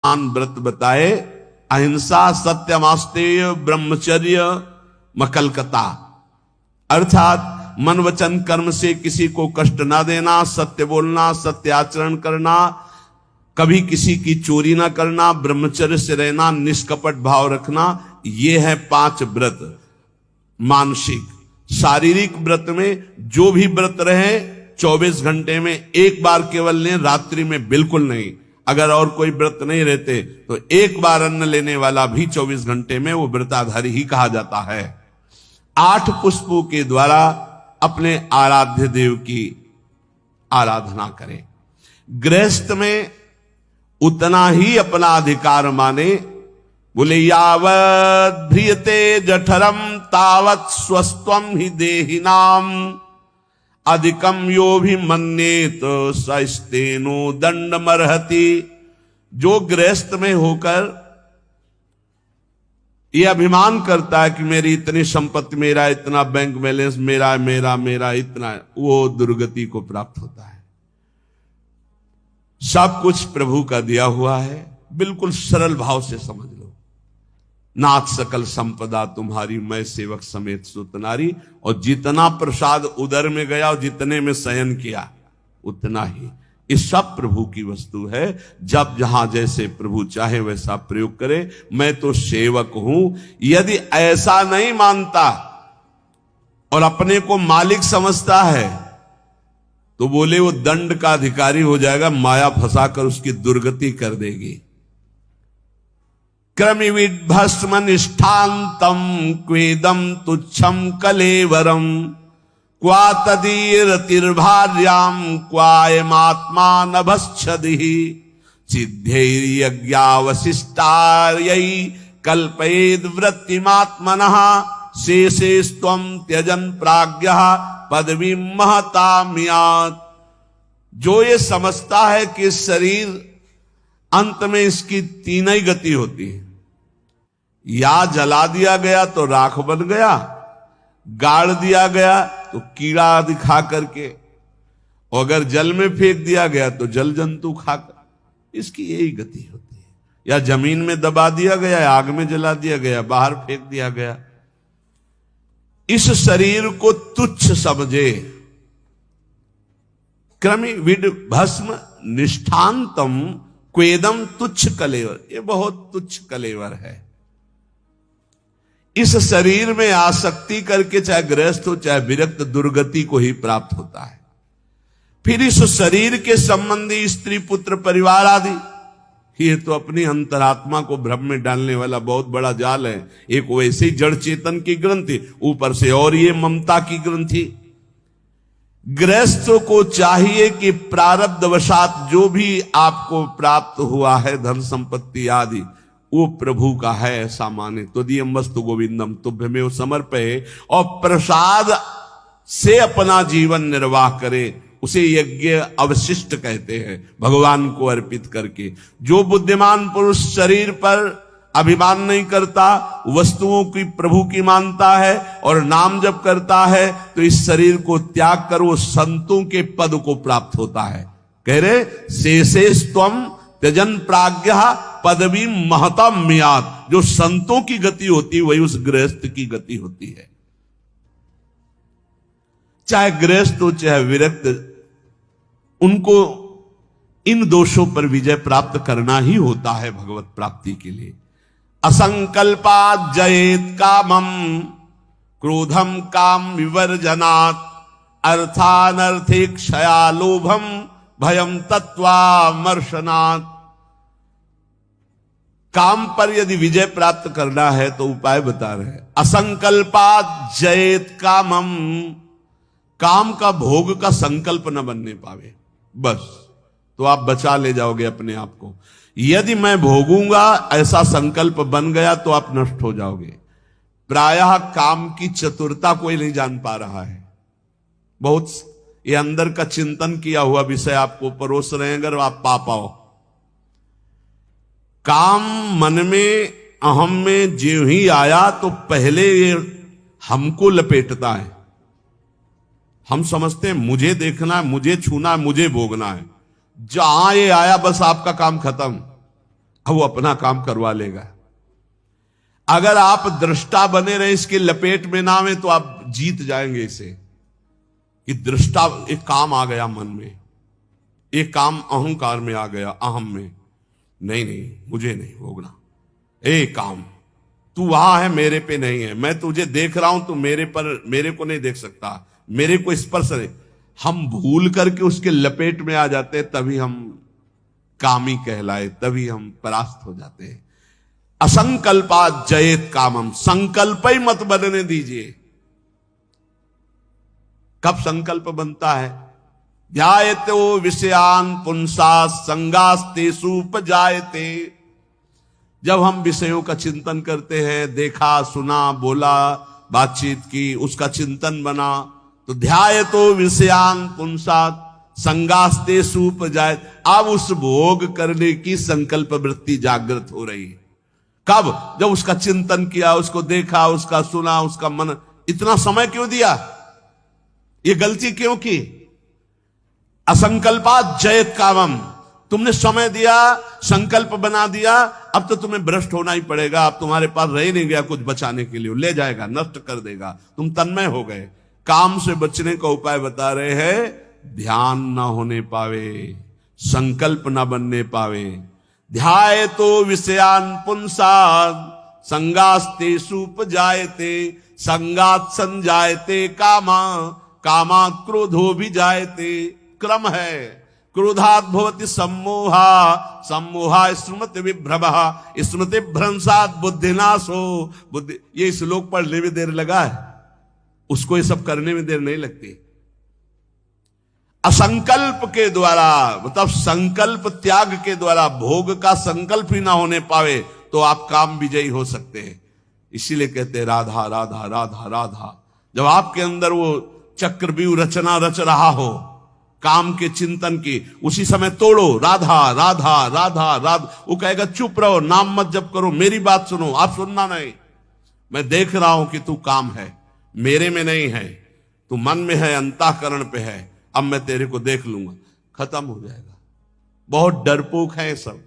व्रत बताए, अहिंसा, सत्यमास्तेय, ब्रह्मचर्य, मकलकता, अर्थात मन वचन कर्म से किसी को कष्ट ना देना, सत्य बोलना, सत्य आचरण करना, कभी किसी की चोरी ना करना, ब्रह्मचर्य से रहना, निष्कपट भाव रखना, ये है 5 व्रत। मानसिक। शारीरिक व्रत में जो भी व्रत रहे 24 घंटे में एक बार केवल लें, रात्रि में बिल्कुल नहीं। अगर और कोई व्रत नहीं रहते तो एक बार अन्न लेने वाला भी 24 घंटे में वो व्रताधारी ही कहा जाता है। 8 पुष्पों के द्वारा अपने आराध्य देव की आराधना करें। गृहस्थ में उतना ही अपना अधिकार माने। बोले यावत् ध्रियते जठरम तावत् स्वस्त्वम ही देहिनाम अधिकम यो भी मन्येत सस्तेनो दंडमर्हति। जो गृहस्थ में होकर ये अभिमान करता है कि मेरी इतनी संपत्ति, मेरा इतना बैंक बैलेंस, मेरा मेरा मेरा इतना, वो दुर्गति को प्राप्त होता है। सब कुछ प्रभु का दिया हुआ है। बिल्कुल सरल भाव से समझ लो। नाथ सकल संपदा तुम्हारी, मैं सेवक समेत सुत नारी। और जितना प्रसाद उदर में गया और जितने में शयन किया उतना ही, इस सब प्रभु की वस्तु है। जब जहां जैसे प्रभु चाहे वैसा प्रयोग करे। मैं तो सेवक हूं। यदि ऐसा नहीं मानता और अपने को मालिक समझता है तो बोले वो दंड का अधिकारी हो जाएगा, माया फंसाकर उसकी दुर्गति कर देगी। क्रमिविद भस्म निष्ठांतम क्वेदम तुच्छम कलेवरम क्वा तदीरतिर्भार्याम क्वायमात्मा नभश्छदि सिद्धैर्यज्ञावशिष्टार्यै कल्पयेद वृत्तिमात्मनः शेषेस्त्वं त्यजन प्राज्ञः पदवीं महताम्यात्। जो ये समझता है कि शरीर अंत में इसकी 3 ही गति होती है, या जला दिया गया तो राख बन गया, गाड़ दिया गया तो कीड़ा दिखा करके, और अगर जल में फेंक दिया गया तो जल जंतु खाकर, इसकी यही गति होती है। या जमीन में दबा दिया गया, आग में जला दिया गया, बाहर फेंक दिया गया। इस शरीर को तुच्छ समझे। क्रमि विड भस्म निष्ठांतम क्वेदम तुच्छ कलेवर, ये बहुत तुच्छ कलेवर है। इस शरीर में आसक्ति करके चाहे गृहस्थ हो चाहे विरक्त, दुर्गति को ही प्राप्त होता है। फिर इस शरीर के संबंधी स्त्री पुत्र परिवार आदि, ये तो अपनी अंतरात्मा को भ्रम में डालने वाला बहुत बड़ा जाल है। एक वैसे ही जड़ चेतन की ग्रंथि, ऊपर से और ये ममता की ग्रंथि। गृहस्थ को चाहिए कि प्रारब्धवशात जो भी आपको प्राप्त हुआ है, धन संपत्ति आदि, वो प्रभु का है ऐसा माने। तो दियम वस्तु गोविंदम तुभ्यमेव समर्पये, और प्रसाद से अपना जीवन निर्वाह करे। उसे यज्ञ अवशिष्ट कहते हैं, भगवान को अर्पित करके। जो बुद्धिमान पुरुष शरीर पर अभिमान नहीं करता, वस्तुओं की प्रभु की मानता है और नाम जप करता है, तो इस शरीर को त्याग कर वो संतों के पद को प्राप्त होता है। कह रहे शेषेस्त्वं त्यजन प्राज्ञः पदवी महताम्यात्। जो संतों की गति होती है वही उस गृहस्थ की गति होती है। चाहे गृहस्थ हो चाहे विरक्त, उनको इन दोषों पर विजय प्राप्त करना ही होता है भगवत प्राप्ति के लिए। असंकल्पात् जयेत कामम क्रोधम काम विवर्जनात् अर्थानर्थे क्षया लोभम भयम तत्वामर्शनात्। काम पर यदि विजय प्राप्त करना है तो उपाय बता रहे हैं। असंकल्पात् जयेत कामम, काम का भोग का संकल्प न बनने पावे, बस तो आप बचा ले जाओगे अपने आप को। यदि मैं भोगूंगा ऐसा संकल्प बन गया तो आप नष्ट हो जाओगे। प्रायः काम की चतुरता कोई नहीं जान पा रहा है। बहुत ये अंदर का चिंतन किया हुआ विषय आपको परोस रहे हैं, अगर आप पा पाओ। काम मन में, अहम में ज्यों ही आया तो पहले ये हमको लपेटता है। हम समझते हैं मुझे देखना है, मुझे छूना है, मुझे भोगना है। जहां ये आया बस आपका काम खत्म। अब वो अपना काम करवा लेगा। अगर आप दृष्टा बने रहे, इसके लपेट में ना आवे, तो आप जीत जाएंगे इसे कि दृष्टा, एक काम आ गया मन में, एक काम अहंकार में आ गया, अहम में, नहीं नहीं मुझे नहीं भोगना, काम तू वहां है, मेरे पे नहीं है, मैं तुझे देख रहा हूं, तू मेरे को नहीं देख सकता, मेरे को स्पर्श नहीं। हम भूल करके उसके लपेट में आ जाते हैं, तभी हम कामी कहलाए, तभी हम परास्त हो जाते हैं। असंकल्पात जयेत कामम, संकल्प ही मत बनने दीजिए। कब संकल्प बनता है? ध्यायते विषयान पुंसा संगास्तेषु उपजायते। जब हम विषयों का चिंतन करते हैं, देखा सुना बोला बातचीत की, उसका चिंतन बना, तो ध्यायतो विषयान पुंसा संगास्तेषु उपजायते। अब उस भोग करने की संकल्प वृत्ति जागृत हो रही है। कब? जब उसका चिंतन किया, उसको देखा, उसका सुना, उसका मन। इतना समय क्यों दिया? ये गलती क्यों की? असंकल्पात जयत कामम, तुमने समय दिया, संकल्प बना दिया, अब तो तुम्हें भ्रष्ट होना ही पड़ेगा। अब तुम्हारे पास रह ही नहीं गया कुछ बचाने के लिए, ले जाएगा, नष्ट कर देगा, तुम तन्मय हो गए। काम से बचने का उपाय बता रहे हैं, ध्यान ना होने पावे, संकल्प ना बनने पावे। ध्यायतो विषयान पुंसान् संगास्तेषु उपजायते, संगात् संजायते कामा, कामात् क्रोधो भी जायते। क्रम है, क्रोधात् भवति सम्मोहा, सम्मोहा स्मृति विभ्रमः, स्मृति भ्रंशात् बुद्धिनाशो। बुद्धि, ये श्लोक पढ़ने में देर लगा है, उसको ये सब करने में देर नहीं लगती। असंकल्प के द्वारा, मतलब संकल्प त्याग के द्वारा, भोग का संकल्प ही ना होने पावे तो आप काम विजयी हो सकते हैं। इसीलिए कहते हैं राधा राधा राधा राधा। जब आपके अंदर वो चक्रव्यूह रचना रच रहा हो काम के चिंतन की, उसी समय तोड़ो, राधा राधा राधा राधा। वो कहेगा चुप रहो, नाम मत जप करो, मेरी बात सुनो। आप सुनना नहीं, मैं देख रहा हूं कि तू काम है, मेरे में नहीं है, तू मन में है, अंतःकरण पे है, अब मैं तेरे को देख लूंगा, खत्म हो जाएगा। बहुत डरपोक है सब।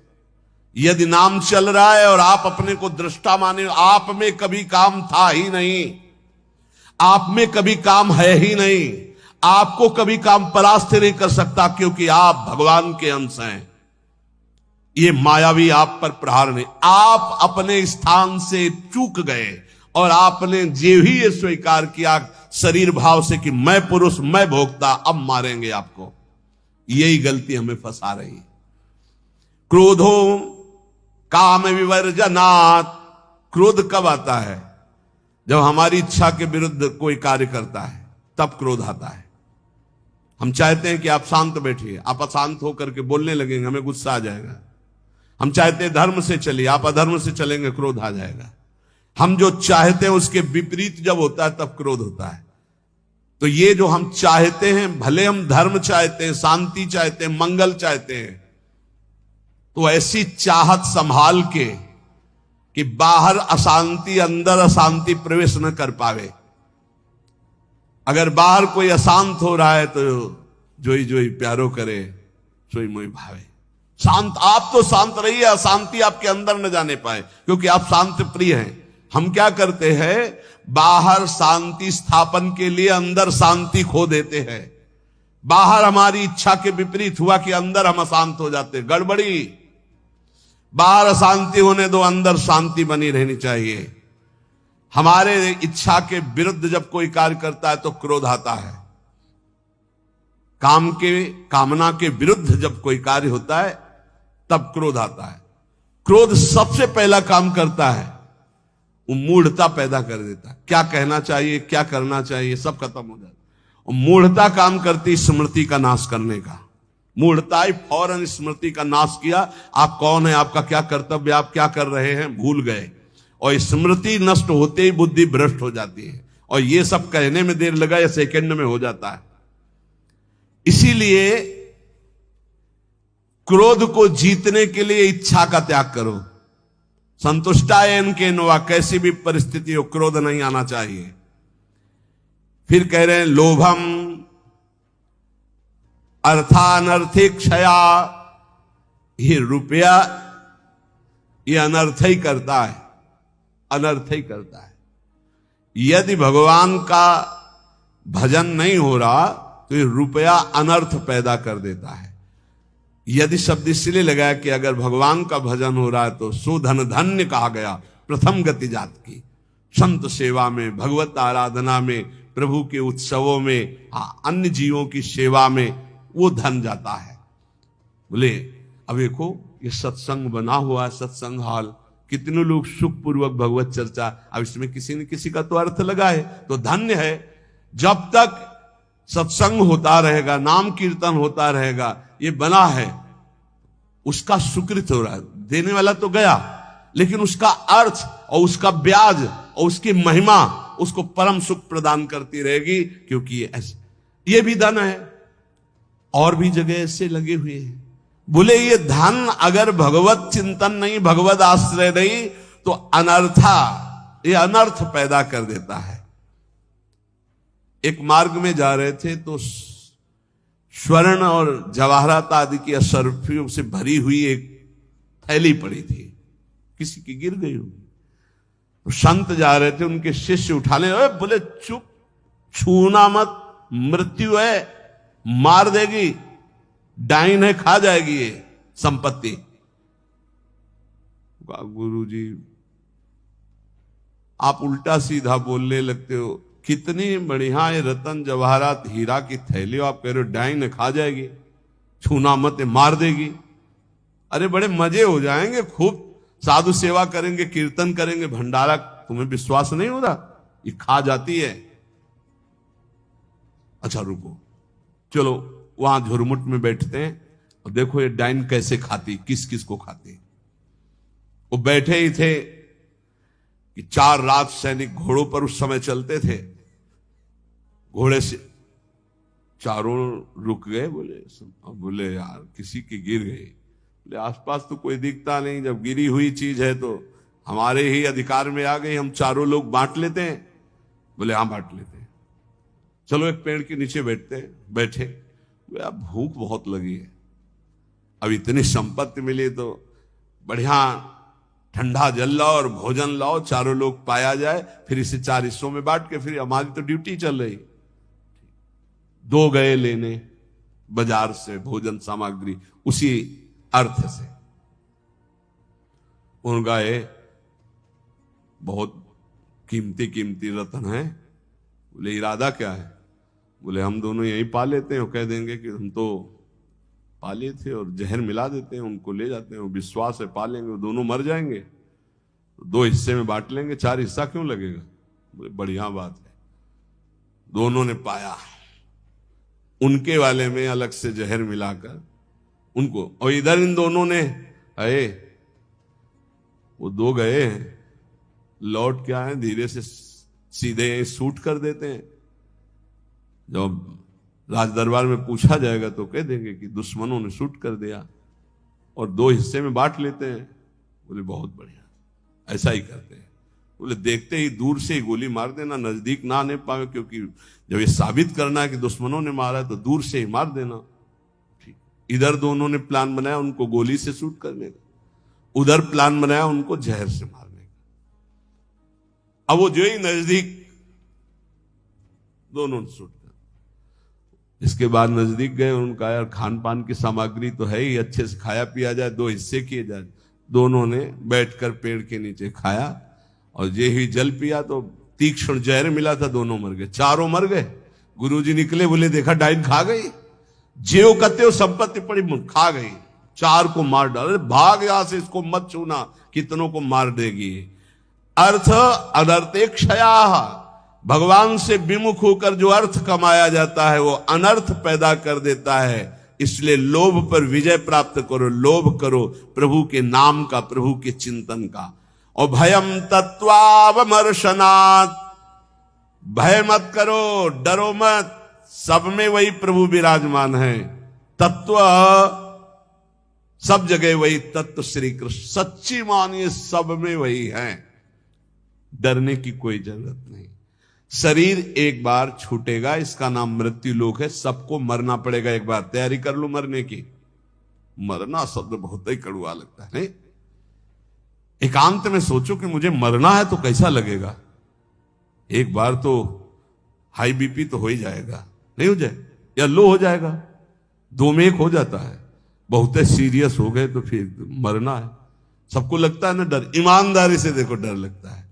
यदि नाम चल रहा है और आप अपने को दृष्टा माने, आप में कभी काम था ही नहीं, आप में कभी काम है ही नहीं, आपको कभी काम परास्त नहीं कर सकता, क्योंकि आप भगवान के अंश हैं। ये मायावी आप पर प्रहार नहीं, आप अपने स्थान से चूक गए और आपने ये ही ये स्वीकार किया शरीर भाव से कि मैं पुरुष, मैं भोक्ता, अब मारेंगे आपको। यही गलती हमें फंसा रही है। क्रोधो काम विवर्जनात्, क्रोध कब आता है? जब हमारी इच्छा के विरुद्ध कोई कार्य करता है, तब क्रोध आता है। हम चाहते हैं कि आप शांत बैठिए, आप अशांत होकर के बोलने लगेंगे, हमें गुस्सा आ जाएगा। हम चाहते हैं धर्म से चलिए, आप अधर्म से चलेंगे, क्रोध आ जाएगा। हम जो चाहते हैं उसके विपरीत जब होता है तब क्रोध होता है। तो ये जो हम चाहते हैं, भले हम धर्म चाहते हैं, शांति चाहते हैं, मंगल चाहते हैं, तो ऐसी चाहत संभाल के कि बाहर अशांति, अंदर अशांति प्रवेश न कर पावे। अगर बाहर कोई अशांत हो रहा है तो जोई जोई प्यारो करे, सोई मोई भावे। शांत, आप तो शांत रहिए, अशांति आपके अंदर न जाने पाए, क्योंकि आप शांत प्रिय हैं। हम क्या करते हैं, बाहर शांति स्थापन के लिए अंदर शांति खो देते हैं। बाहर हमारी इच्छा के विपरीत हुआ कि अंदर हम अशांत हो जाते, गड़बड़ी। बाहर अशांति होने दो, अंदर शांति बनी रहनी चाहिए। हमारे इच्छा के विरुद्ध जब कोई कार्य करता है तो क्रोध आता है। कामना के विरुद्ध जब कोई कार्य होता है तब क्रोध आता है। क्रोध सबसे पहला काम करता है, वो मूढ़ता पैदा कर देता है। क्या कहना चाहिए, क्या करना चाहिए, सब खत्म हो जाता है। और मूढ़ता काम करती स्मृति का नाश करने का। मूढ़ता ही फौरन स्मृति का नाश किया। आप कौन है, आपका क्या कर्तव्य, आप क्या कर रहे हैं, भूल गए। और स्मृति नष्ट होते ही बुद्धि भ्रष्ट हो जाती है। और ये सब कहने में देर लगा या सेकंड में हो जाता है। इसीलिए क्रोध को जीतने के लिए इच्छा का त्याग करो। संतुष्टायन के नवा, कैसी भी परिस्थिति हो क्रोध नहीं आना चाहिए। फिर कह रहे हैं लोभम अर्थानर्थिक क्षया। ये रुपया ये अनर्थ ही करता है, अनर्थ ही करता है। यदि भगवान का भजन नहीं हो रहा तो ये रुपया अनर्थ पैदा कर देता है। यदि शब्द इसलिए लगाया कि अगर भगवान का भजन हो रहा है तो सुधन धन्य कहा गया, प्रथम गति जात की। संत सेवा में, भगवत आराधना में, प्रभु के उत्सवों में, अन्य जीवों की सेवा में वो धन जाता है। बोले अब देखो ये सत्संग बना हुआ है, सत्संग हॉल, कितने लोग सुखपूर्वक भगवत चर्चा, अब इसमें किसी न किसी का तो अर्थ लगा है, तो धन्य है। जब तक सत्संग होता रहेगा, नाम कीर्तन होता रहेगा, ये बना है, उसका सुकृत हो रहा है। देने वाला तो गया, लेकिन उसका अर्थ और उसका ब्याज और उसकी महिमा उसको परम सुख प्रदान करती रहेगी, क्योंकि ये भी धन है। और भी जगह ऐसे लगे हुए हैं। बोले ये धन अगर भगवत चिंतन नहीं, भगवत आश्रय नहीं, तो अनर्था, ये अनर्थ पैदा कर देता है। एक मार्ग में जा रहे थे तो स्वर्ण और जवाहरात आदि की असरफियों से भरी हुई एक थैली पड़ी थी, किसी की गिर गई होगी। तो संत जा रहे थे, उनके शिष्य उठा ले, बोले चुप, छूना मत, मृत्यु है, मार देगी, डाइन है, खा जाएगी ये संपत्ति। गुरु जी आप उल्टा सीधा बोलने लगते हो, कितनी बढ़िया ये रतन जवाहरात हीरा की थैली, आप कह रहे हो डाइन खा जाएगी, छूना मत, मार देगी। अरे बड़े मजे हो जाएंगे, खूब साधु सेवा करेंगे, कीर्तन करेंगे, भंडारा, तुम्हें विश्वास नहीं हो रहा ये खा जाती है। अच्छा रुको, चलो वहां झुरमुट में बैठते हैं और देखो ये डाइन कैसे खाती, किस किस को खाती। वो बैठे ही थे कि 4 लाख सैनिक घोड़ों पर उस समय चलते थे। घोड़े से चारों रुक गए, बोले यार किसी की गिर गई। बोले आसपास तो कोई दिखता नहीं, जब गिरी हुई चीज है तो हमारे ही अधिकार में आ गई, हम चारों लोग बांट लेते हैं। बोले हाँ बांट लेते हैं, चलो एक पेड़ के नीचे बैठे। अब भूख बहुत लगी है, अब इतनी संपत्ति मिली तो बढ़िया ठंडा जल लाओ और भोजन लाओ, चारों लोग पाया जाए, फिर इसे 4 हिस्सों में बांट के फिर हमारी तो ड्यूटी चल रही। 2 गए लेने बाजार से भोजन सामग्री, उसी अर्थ से। उन गए, बहुत कीमती कीमती रत्न है। बोले इरादा क्या है? बोले हम दोनों यहीं पा लेते हैं, कह देंगे कि हम तो पाले थे और जहर मिला देते हैं, उनको ले जाते हैं, विश्वास है पालेंगे, वो दोनों मर जाएंगे, तो 2 हिस्से में बांट लेंगे, 4 हिस्सा क्यों लगेगा? बोले बढ़िया बात है। दोनों ने पाया, उनके वाले में अलग से जहर मिलाकर उनको, और इधर इन दोनों ने आए, वो 2 गए हैं, लौट के आए, धीरे से सीधे शूट कर देते हैं। जब राज दरबार में पूछा जाएगा तो कह देंगे कि दुश्मनों ने शूट कर दिया और 2 हिस्से में बांट लेते हैं। बोले बहुत बढ़िया, ऐसा ही करते हैं। बोले देखते ही दूर से ही गोली मार देना, नजदीक ना आने पाए, क्योंकि जब ये साबित करना है कि दुश्मनों ने मारा है तो दूर से ही मार देना। ठीक, इधर दोनों ने प्लान बनाया उनको गोली से शूट करने का, उधर प्लान बनाया उनको जहर से मारने का। अब वो जो ही नजदीक, दोनों ने शूट कर। इसके बाद नजदीक गए, उनका यार खान पान की सामग्री तो है ही, अच्छे से खाया पिया जाए, 2 हिस्से किए जाए। दोनों ने बैठकर पेड़ के नीचे खाया और ये ही जल पिया तो तीक्ष्ण जहर मिला था, दोनों मर गए, चारों मर गए। गुरुजी निकले, बोले देखा डाइन खा गई, जेव कते संपत्ति पड़ी खा गई, 4 को मार डाले, भाग यहां से, इसको मत छूना, कितनों को मार देगी। अर्थ अनर्थे क्षया, भगवान से विमुख होकर जो अर्थ कमाया जाता है वो अनर्थ पैदा कर देता है। इसलिए लोभ पर विजय प्राप्त करो, लोभ करो प्रभु के नाम का, प्रभु के चिंतन का। और भयम तत्वावमर्शनात्, भय मत करो, डरो मत, सब में वही प्रभु विराजमान है। तत्व सब जगह वही, तत्व श्री कृष्ण, सच्ची मानिए सब में वही है, डरने की कोई जरूरत नहीं। शरीर एक बार छूटेगा, इसका नाम मृत्यु लोक है, सबको मरना पड़ेगा एक बार, तैयारी कर लो मरने की। मरना शब्द बहुत ही कड़वा लगता है नहीं? एकांत में सोचो कि मुझे मरना है तो कैसा लगेगा। एक बार तो हाई बीपी तो हो ही जाएगा, नहीं हो जाए, या लो हो जाएगा, दो में एक हो जाता है। बहुत सीरियस हो गए तो फिर मरना है। सबको लगता है ना डर, ईमानदारी से देखो डर लगता है,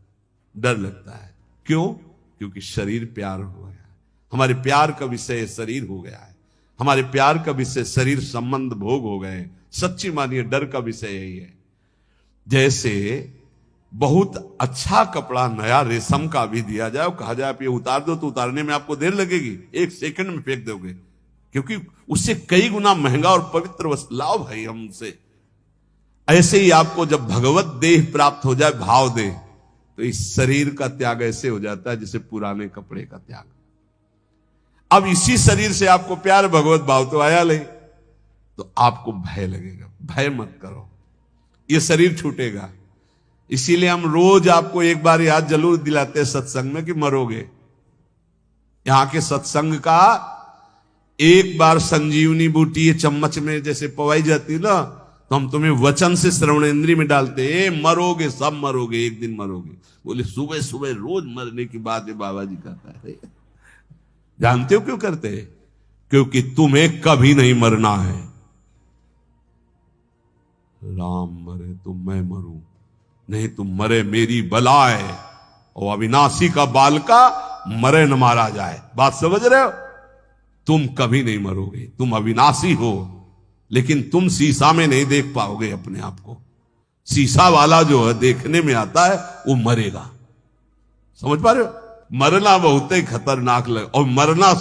डर लगता है। क्यों? क्योंकि शरीर प्यार हो गया, हमारे प्यार का विषय शरीर हो गया है, हमारे प्यार का विषय शरीर संबंध भोग हो गए। सच्ची मानिए डर का विषय यही है। जैसे बहुत अच्छा कपड़ा नया रेशम का भी दिया जाए और कहा जाए आप ये उतार दो, तो उतारने में आपको देर लगेगी, 1 सेकंड में फेंक दोगे, क्योंकि उससे कई गुना महंगा और पवित्र वस्तु लाओ भाई हमसे। ऐसे ही आपको जब भगवत देह प्राप्त हो जाए, भाव देह, तो इस शरीर का त्याग ऐसे हो जाता है जैसे पुराने कपड़े का त्याग। अब इसी शरीर से आपको प्यार भगवत भाव तो आया नहीं, तो आपको भय लगेगा। भय मत करो, ये शरीर छूटेगा। इसीलिए हम रोज आपको एक बार याद जरूर दिलाते हैं सत्संग में कि मरोगे। यहां के सत्संग का एक बार संजीवनी बूटी ये चम्मच में जैसे पवाई जाती ना, तो हम तुम्हें वचन से श्रवणेंद्रिय में डालते, मरोगे, सब मरोगे, एक दिन मरोगे। बोले सुबह सुबह रोज मरने की बात है बाबा जी कहता है। जानते हो क्यों करते हैं? क्योंकि तुम्हें कभी नहीं मरना है। राम मरे तो मैं मरूं, नहीं तुम मरे मेरी बलाए, और अविनाशी का बालका मरे न मारा जाए। बात समझ रहे हो? तुम कभी नहीं मरोगे, तुम अविनाशी हो, लेकिन तुम शीशा में नहीं देख पाओगे अपने आप को। शीशा वाला जो है देखने में आता है वो मरेगा। समझ पा रहे हो? मरना बहुत ही खतरनाक लगे, और मरना